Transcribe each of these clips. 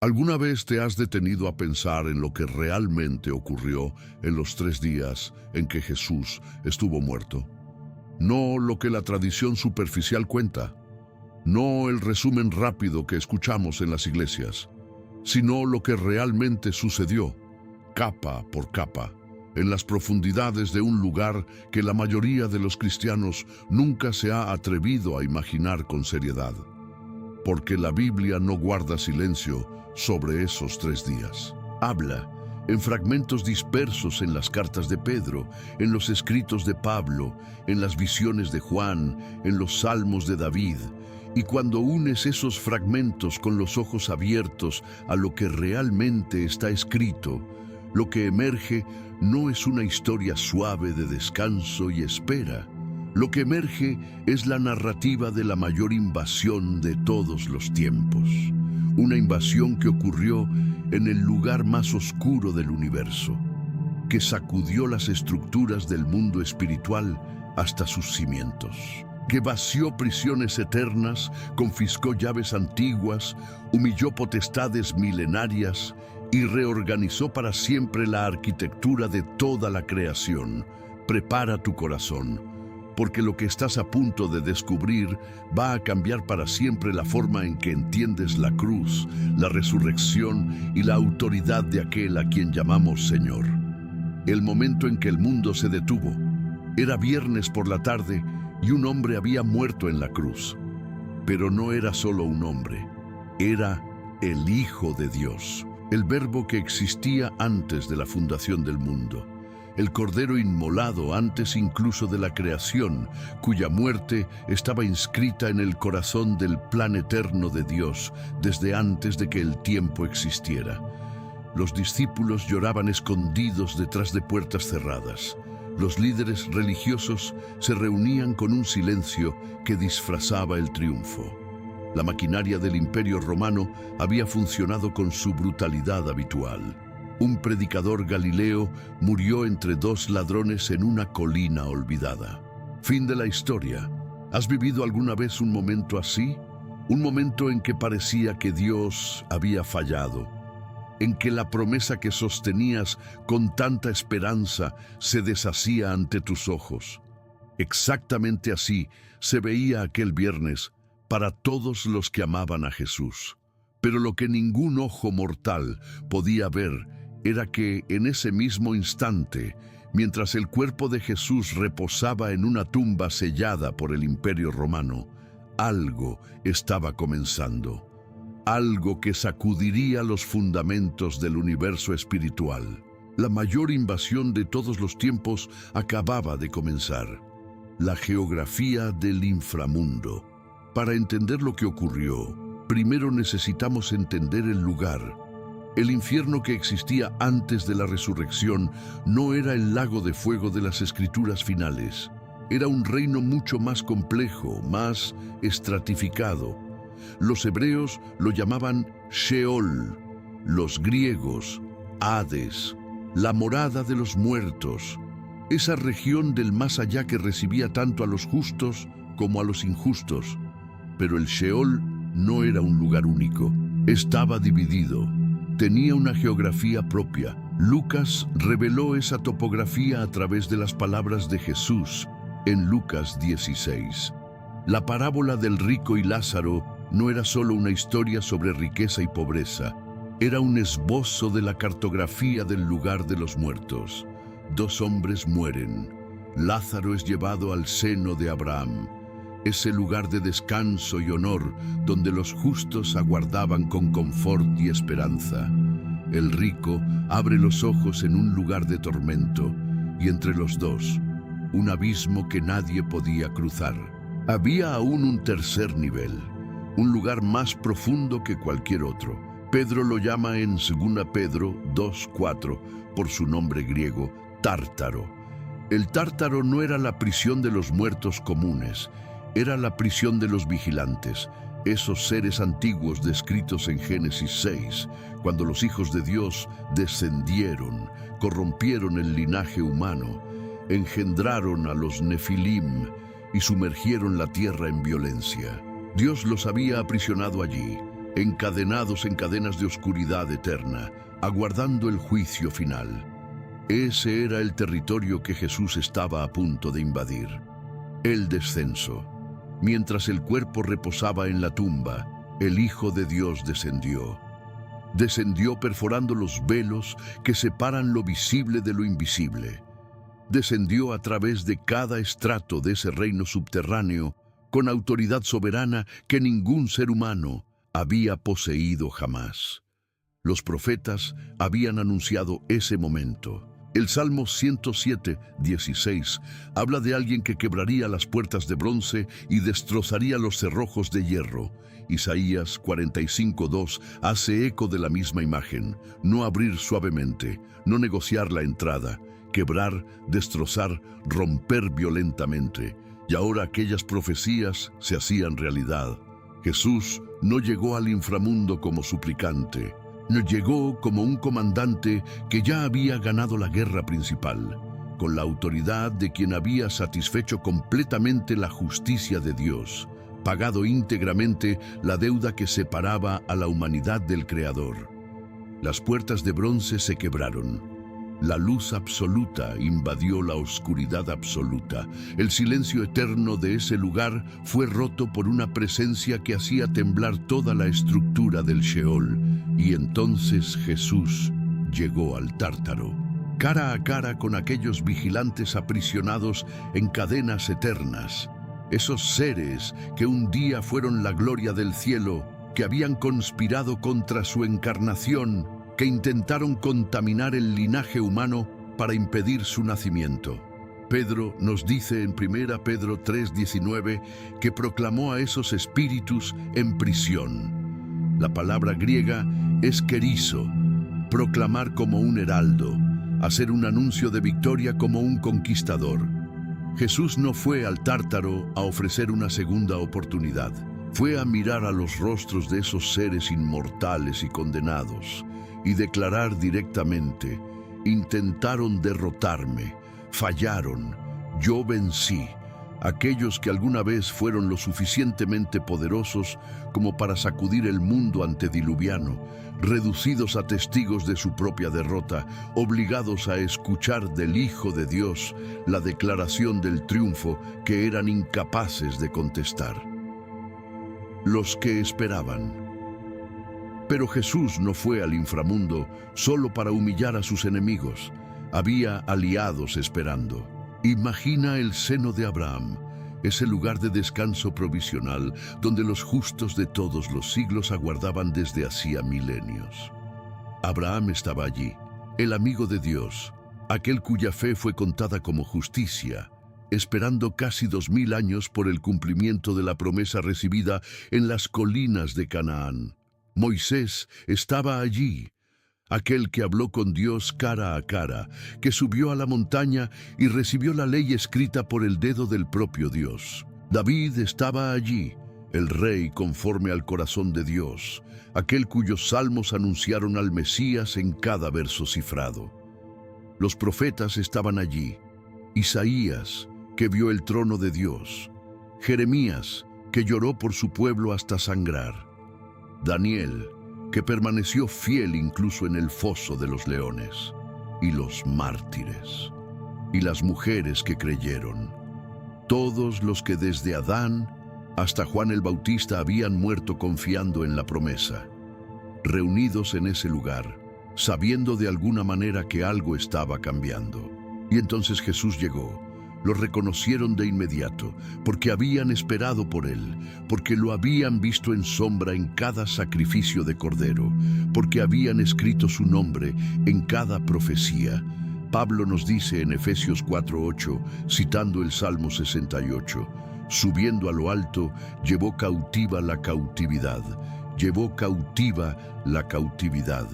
¿Alguna vez te has detenido a pensar en lo que realmente ocurrió en los 3 días en que Jesús estuvo muerto? No lo que la tradición superficial cuenta, no el resumen rápido que escuchamos en las iglesias, sino lo que realmente sucedió, capa por capa, en las profundidades de un lugar que la mayoría de los cristianos nunca se ha atrevido a imaginar con seriedad. Porque la Biblia no guarda silencio sobre esos 3 días. Habla en fragmentos dispersos en las cartas de Pedro, en los escritos de Pablo, en las visiones de Juan, en los salmos de David. Y cuando unes esos fragmentos con los ojos abiertos a lo que realmente está escrito, lo que emerge no es una historia suave de descanso y espera. Lo que emerge es la narrativa de la mayor invasión de todos los tiempos. Una invasión que ocurrió en el lugar más oscuro del universo, que sacudió las estructuras del mundo espiritual hasta sus cimientos, que vació prisiones eternas, confiscó llaves antiguas, humilló potestades milenarias y reorganizó para siempre la arquitectura de toda la creación. Prepara tu corazón, porque lo que estás a punto de descubrir va a cambiar para siempre la forma en que entiendes la cruz, la resurrección y la autoridad de aquel a quien llamamos Señor. El momento en que el mundo se detuvo. Era viernes por la tarde y un hombre había muerto en la cruz. Pero no era solo un hombre, era el Hijo de Dios, el Verbo que existía antes de la fundación del mundo. El Cordero inmolado antes incluso de la creación, cuya muerte estaba inscrita en el corazón del plan eterno de Dios desde antes de que el tiempo existiera. Los discípulos lloraban escondidos detrás de puertas cerradas. Los líderes religiosos se reunían con un silencio que disfrazaba el triunfo. La maquinaria del Imperio Romano había funcionado con su brutalidad habitual. Un predicador galileo murió entre 2 ladrones en una colina olvidada. Fin de la historia. ¿Has vivido alguna vez un momento así? Un momento en que parecía que Dios había fallado, en que la promesa que sostenías con tanta esperanza se deshacía ante tus ojos. Exactamente así se veía aquel viernes para todos los que amaban a Jesús. Pero lo que ningún ojo mortal podía ver era que en ese mismo instante, mientras el cuerpo de Jesús reposaba en una tumba sellada por el Imperio Romano, algo estaba comenzando. Algo que sacudiría los fundamentos del universo espiritual. La mayor invasión de todos los tiempos acababa de comenzar. La geografía del inframundo. Para entender lo que ocurrió, primero necesitamos entender el lugar. El infierno que existía antes de la resurrección no era el lago de fuego de las escrituras finales. Era un reino mucho más complejo, más estratificado. Los hebreos lo llamaban Sheol, los griegos Hades, la morada de los muertos, esa región del más allá que recibía tanto a los justos como a los injustos. Pero el Sheol no era un lugar único, estaba dividido. Tenía una geografía propia. Lucas reveló esa topografía a través de las palabras de Jesús en Lucas 16. La parábola del rico y Lázaro no era solo una historia sobre riqueza y pobreza, era un esbozo de la cartografía del lugar de los muertos. 2 hombres mueren. Lázaro es llevado al seno de Abraham, ese lugar de descanso y honor donde los justos aguardaban con confort y esperanza. El rico abre los ojos en un lugar de tormento y entre los dos, un abismo que nadie podía cruzar. Había aún un tercer nivel, un lugar más profundo que cualquier otro. Pedro lo llama en 2 Pedro 2:4 por su nombre griego, Tártaro. El Tártaro no era la prisión de los muertos comunes, era la prisión de los vigilantes, esos seres antiguos descritos en Génesis 6, cuando los hijos de Dios descendieron, corrompieron el linaje humano, engendraron a los Nefilim y sumergieron la tierra en violencia. Dios los había aprisionado allí, encadenados en cadenas de oscuridad eterna, aguardando el juicio final. Ese era el territorio que Jesús estaba a punto de invadir. El descenso. Mientras el cuerpo reposaba en la tumba, el Hijo de Dios descendió. Descendió perforando los velos que separan lo visible de lo invisible. Descendió a través de cada estrato de ese reino subterráneo con autoridad soberana que ningún ser humano había poseído jamás. Los profetas habían anunciado ese momento. El Salmo 107:16 habla de alguien que quebraría las puertas de bronce y destrozaría los cerrojos de hierro. Isaías 45:2 hace eco de la misma imagen: no abrir suavemente, no negociar la entrada, quebrar, destrozar, romper violentamente. Y ahora aquellas profecías se hacían realidad. Jesús no llegó al inframundo como suplicante, no llegó como un comandante que ya había ganado la guerra principal, con la autoridad de quien había satisfecho completamente la justicia de Dios, pagado íntegramente la deuda que separaba a la humanidad del Creador. Las puertas de bronce se quebraron. La luz absoluta invadió la oscuridad absoluta. El silencio eterno de ese lugar fue roto por una presencia que hacía temblar toda la estructura del Sheol. Y entonces Jesús llegó al Tártaro, cara a cara con aquellos vigilantes aprisionados en cadenas eternas. Esos seres que un día fueron la gloria del cielo, que habían conspirado contra su encarnación, que intentaron contaminar el linaje humano para impedir su nacimiento. Pedro nos dice en 1 Pedro 3:19 que proclamó a esos espíritus en prisión. La palabra griega es kerizo, proclamar como un heraldo, hacer un anuncio de victoria como un conquistador. Jesús no fue al Tártaro a ofrecer una segunda oportunidad. Fue a mirar a los rostros de esos seres inmortales y condenados y declarar directamente: intentaron derrotarme, fallaron, yo vencí. Aquellos que alguna vez fueron lo suficientemente poderosos como para sacudir el mundo antediluviano, reducidos a testigos de su propia derrota, obligados a escuchar del Hijo de Dios la declaración del triunfo que eran incapaces de contestar. Los que esperaban. Pero Jesús no fue al inframundo solo para humillar a sus enemigos. Había aliados esperando. Imagina el seno de Abraham, ese lugar de descanso provisional donde los justos de todos los siglos aguardaban desde hacía milenios. Abraham estaba allí, el amigo de Dios, aquel cuya fe fue contada como justicia, esperando casi 2000 años por el cumplimiento de la promesa recibida en las colinas de Canaán. Moisés estaba allí, aquel que habló con Dios cara a cara, que subió a la montaña y recibió la ley escrita por el dedo del propio Dios. David estaba allí, el rey conforme al corazón de Dios, aquel cuyos salmos anunciaron al Mesías en cada verso cifrado. Los profetas estaban allí: Isaías, que vio el trono de Dios; Jeremías, que lloró por su pueblo hasta sangrar; Daniel, que permaneció fiel incluso en el foso de los leones; y los mártires, y las mujeres que creyeron, todos los que desde Adán hasta Juan el Bautista habían muerto confiando en la promesa, reunidos en ese lugar, sabiendo de alguna manera que algo estaba cambiando. Y entonces Jesús llegó. Lo reconocieron de inmediato, porque habían esperado por él, porque lo habían visto en sombra en cada sacrificio de cordero, porque habían escrito su nombre en cada profecía. Pablo nos dice en Efesios 4:8, citando el Salmo 68, subiendo a lo alto, llevó cautiva la cautividad, llevó cautiva la cautividad.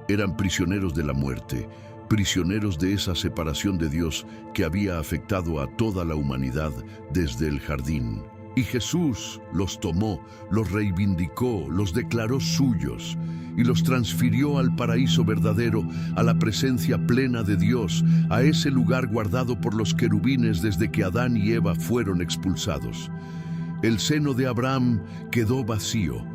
Eran prisioneros de la muerte, prisioneros de esa separación de Dios que había afectado a toda la humanidad desde el jardín. Y Jesús los tomó, los reivindicó, los declaró suyos y los transfirió al paraíso verdadero, a la presencia plena de Dios, a ese lugar guardado por los querubines desde que Adán y Eva fueron expulsados. El seno de Abraham quedó vacío.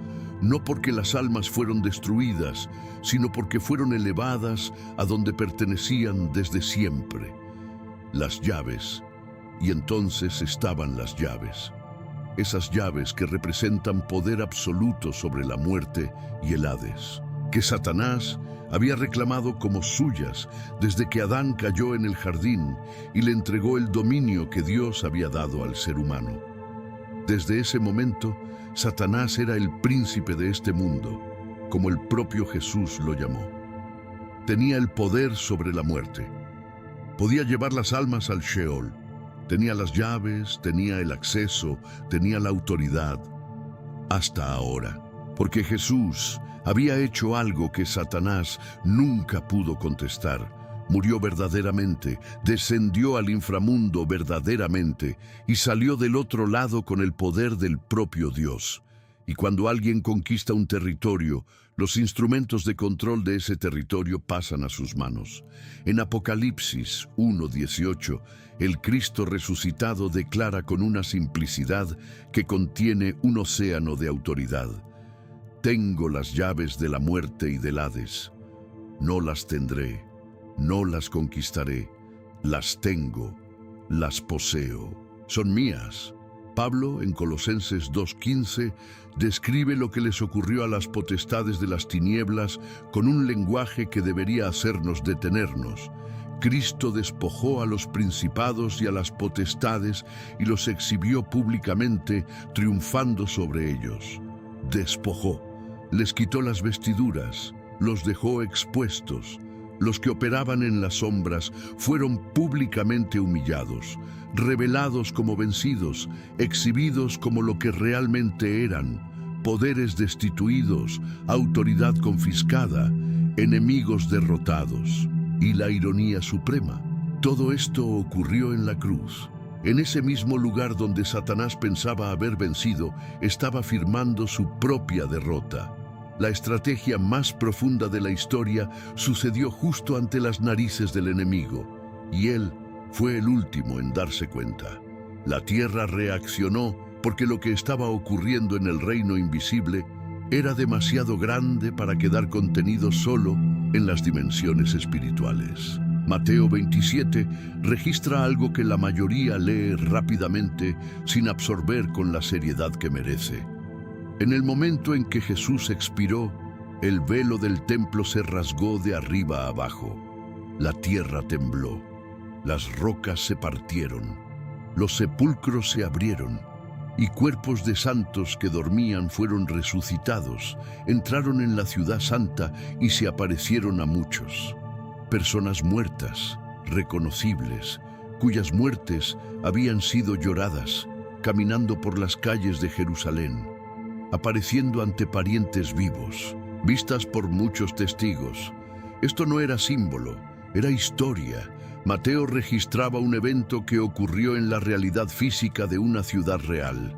no porque las almas fueron destruidas, sino porque fueron elevadas a donde pertenecían desde siempre. Las llaves. Y entonces estaban las llaves. Esas llaves que representan poder absoluto sobre la muerte y el Hades, que Satanás había reclamado como suyas desde que Adán cayó en el jardín y le entregó el dominio que Dios había dado al ser humano. Desde ese momento, Satanás era el príncipe de este mundo, como el propio Jesús lo llamó. Tenía el poder sobre la muerte. Podía llevar las almas al Sheol. Tenía las llaves, tenía el acceso, tenía la autoridad. Hasta ahora, porque Jesús había hecho algo que Satanás nunca pudo contestar. Murió verdaderamente, descendió al inframundo verdaderamente y salió del otro lado con el poder del propio Dios. Y cuando alguien conquista un territorio, los instrumentos de control de ese territorio pasan a sus manos. En Apocalipsis 1:18, el Cristo resucitado declara con una simplicidad que contiene un océano de autoridad: tengo las llaves de la muerte y del Hades. No las tendré, no las conquistaré, las tengo, las poseo, son mías. Pablo, en Colosenses 2:15, describe lo que les ocurrió a las potestades de las tinieblas con un lenguaje que debería hacernos detenernos. Cristo despojó a los principados y a las potestades y los exhibió públicamente, triunfando sobre ellos. Despojó, les quitó las vestiduras, los dejó expuestos. Los que operaban en las sombras fueron públicamente humillados, revelados como vencidos, exhibidos como lo que realmente eran: poderes destituidos, autoridad confiscada, enemigos derrotados. Y la ironía suprema: todo esto ocurrió en la cruz. En ese mismo lugar donde Satanás pensaba haber vencido, estaba firmando su propia derrota. La estrategia más profunda de la historia sucedió justo ante las narices del enemigo, y él fue el último en darse cuenta. La tierra reaccionó porque lo que estaba ocurriendo en el reino invisible era demasiado grande para quedar contenido solo en las dimensiones espirituales. Mateo 27 registra algo que la mayoría lee rápidamente sin absorber con la seriedad que merece. En el momento en que Jesús expiró, el velo del templo se rasgó de arriba a abajo. La tierra tembló, las rocas se partieron, los sepulcros se abrieron, y cuerpos de santos que dormían fueron resucitados, entraron en la ciudad santa y se aparecieron a muchos. Personas muertas, reconocibles, cuyas muertes habían sido lloradas, caminando por las calles de Jerusalén, apareciendo ante parientes vivos, vistas por muchos testigos. Esto no era símbolo, era historia. Mateo registraba un evento que ocurrió en la realidad física de una ciudad real.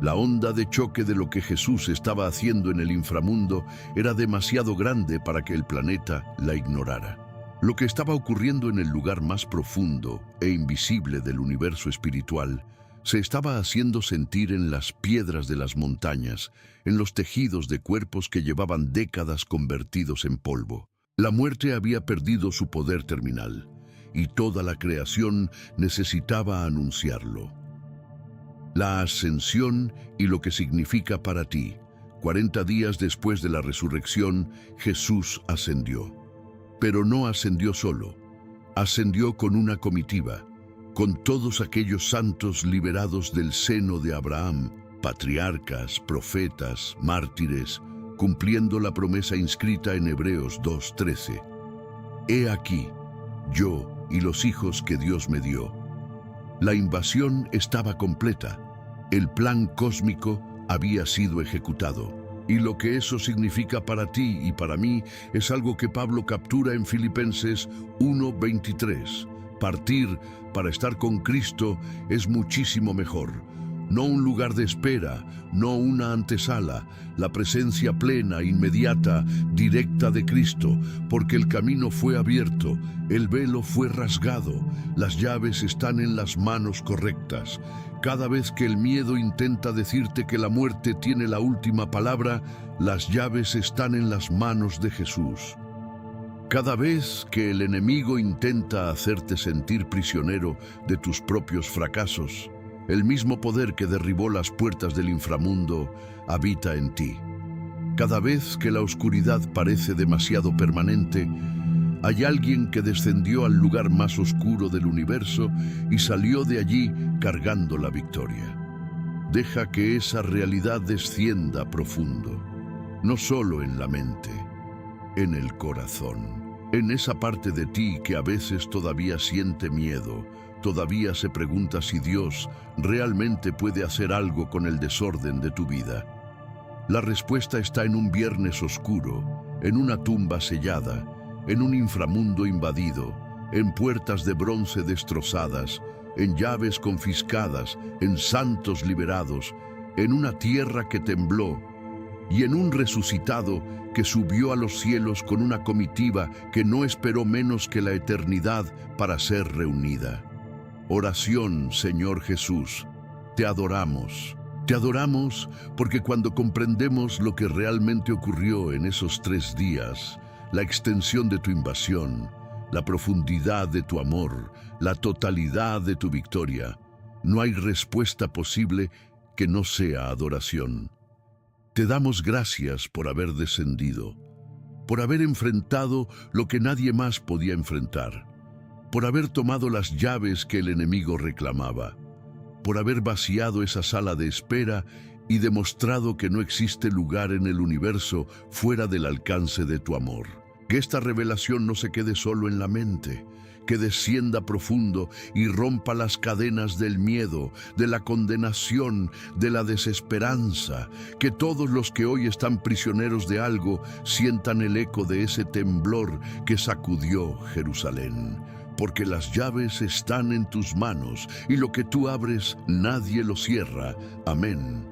La onda de choque de lo que Jesús estaba haciendo en el inframundo era demasiado grande para que el planeta la ignorara. Lo que estaba ocurriendo en el lugar más profundo e invisible del universo espiritual se estaba haciendo sentir en las piedras de las montañas, en los tejidos de cuerpos que llevaban décadas convertidos en polvo. La muerte había perdido su poder terminal, y toda la creación necesitaba anunciarlo. La ascensión y lo que significa para ti. 40 días después de la resurrección, Jesús ascendió. Pero no ascendió solo, ascendió con una comitiva, con todos aquellos santos liberados del seno de Abraham, patriarcas, profetas, mártires, cumpliendo la promesa inscrita en Hebreos 2:13. He aquí, yo y los hijos que Dios me dio. La invasión estaba completa, el plan cósmico había sido ejecutado. Y lo que eso significa para ti y para mí es algo que Pablo captura en Filipenses 1:23. Partir para estar con Cristo es muchísimo mejor. No un lugar de espera, no una antesala, la presencia plena, inmediata, directa de Cristo, porque el camino fue abierto, el velo fue rasgado, las llaves están en las manos correctas. Cada vez que el miedo intenta decirte que la muerte tiene la última palabra, las llaves están en las manos de Jesús. Cada vez que el enemigo intenta hacerte sentir prisionero de tus propios fracasos, el mismo poder que derribó las puertas del inframundo habita en ti. Cada vez que la oscuridad parece demasiado permanente, hay alguien que descendió al lugar más oscuro del universo y salió de allí cargando la victoria. Deja que esa realidad descienda profundo, no solo en la mente, en el corazón. En esa parte de ti que a veces todavía siente miedo, todavía se pregunta si Dios realmente puede hacer algo con el desorden de tu vida. La respuesta está en un viernes oscuro, en una tumba sellada, en un inframundo invadido, en puertas de bronce destrozadas, en llaves confiscadas, en santos liberados, en una tierra que tembló y en un resucitado que subió a los cielos con una comitiva que no esperó menos que la eternidad para ser reunida. Oración, Señor Jesús, te adoramos. Te adoramos porque cuando comprendemos lo que realmente ocurrió en esos 3 días, la extensión de tu invasión, la profundidad de tu amor, la totalidad de tu victoria, no hay respuesta posible que no sea adoración. Te damos gracias por haber descendido, por haber enfrentado lo que nadie más podía enfrentar, por haber tomado las llaves que el enemigo reclamaba, por haber vaciado esa sala de espera y demostrado que no existe lugar en el universo fuera del alcance de tu amor. Que esta revelación no se quede solo en la mente, que descienda profundo y rompa las cadenas del miedo, de la condenación, de la desesperanza, que todos los que hoy están prisioneros de algo sientan el eco de ese temblor que sacudió Jerusalén. Porque las llaves están en tus manos y lo que tú abres nadie lo cierra. Amén.